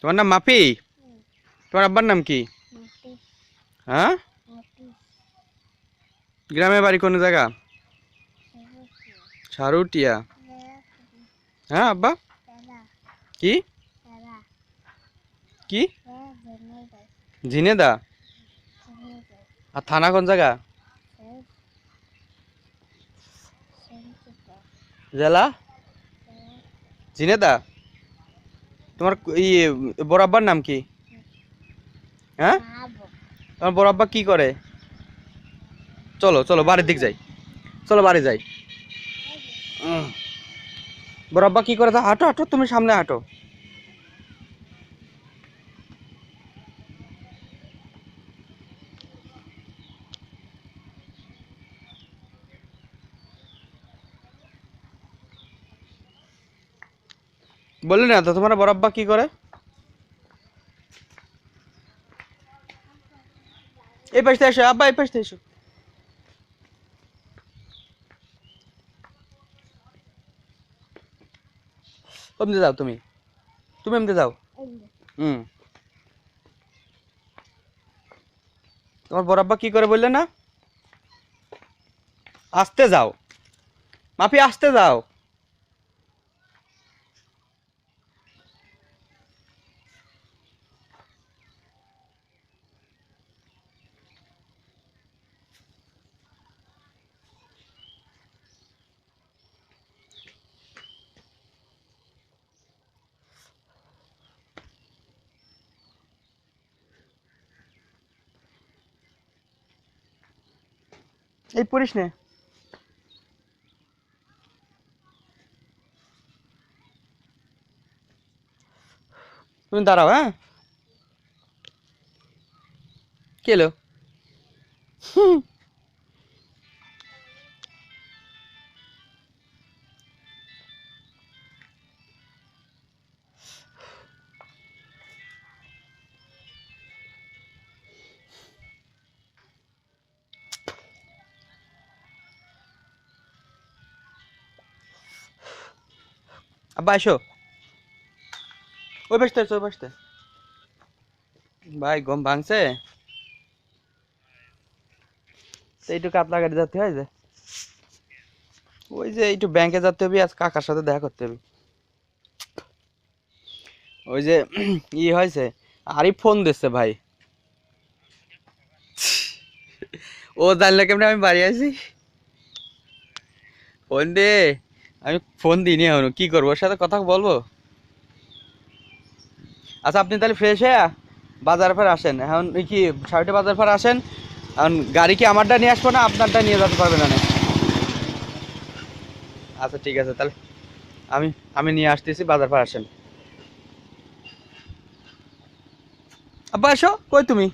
তোমার নাম মাপি? তোমার আব্বার নাম কি? হ্যাঁ, গ্রামের বাড়ি কোন জায়গা? সারুটিয়া। হ্যাঁ আব্বা, কি কি? ঝিনেদা। আর থানা কোন জায়গা? জেলা ঝিনেদা। তোমার বড় আব্বার নাম কি? হ্যাঁ, তোমার বড় আব্বা কি করে? চলো চলো বাড়ির দিক যাই, চলো বাড়ি যাই। বড় আব্বা কি করে তা হাঁটো হাঁটো, তুমি সামনে হাঁটো। বললি না তো তোমার বড় আব্বা কি করে? এই পাশে এসো আব্বা, এই পাশে এসো। এমনি যাও, তুমি তুমি এমনি যাও। হুম, তোমার বড় আব্বা কি করে বললে না? আসতে যাও মাফি, আসতে যাও। এই পড়িস নে। তুমি দাঁড়াও, হ্যাঁ। কি এলো? আব্বা এসো, ওই পাশে এসো, ওই পাশে। ভাই গম ভাঙছে তো একটু কাতলা গাড়ি যেতে হয় যে, ওই যে একটু ব্যাংকে যেতে হবে, আজ কাকার সাথে দেখা করতে হবে। ওই যে হয়েছে, আরই ফোন দিচ্ছে ভাই। ও জানলে কেমন আমি বাড়ি আছি? ফোন দে, আমি ফোন দিইনি এখনো, কি করবো, ওর সাথে কথা বলবো। আচ্ছা আপনি তাহলে ফ্রেশ হয়ে বাজার ফের আসেন এখন, কি সাড়ে বাজার ফের আসেন। এখন গাড়ি কি আমারটা নিয়ে আসবো না আপনারটা নিয়ে যেতে পারবেন না? আচ্ছা ঠিক আছে তাহলে, আমি আমি নিয়ে আসতেছি, বাজার ফের আসেন। আব্বা এসো, কই তুমি?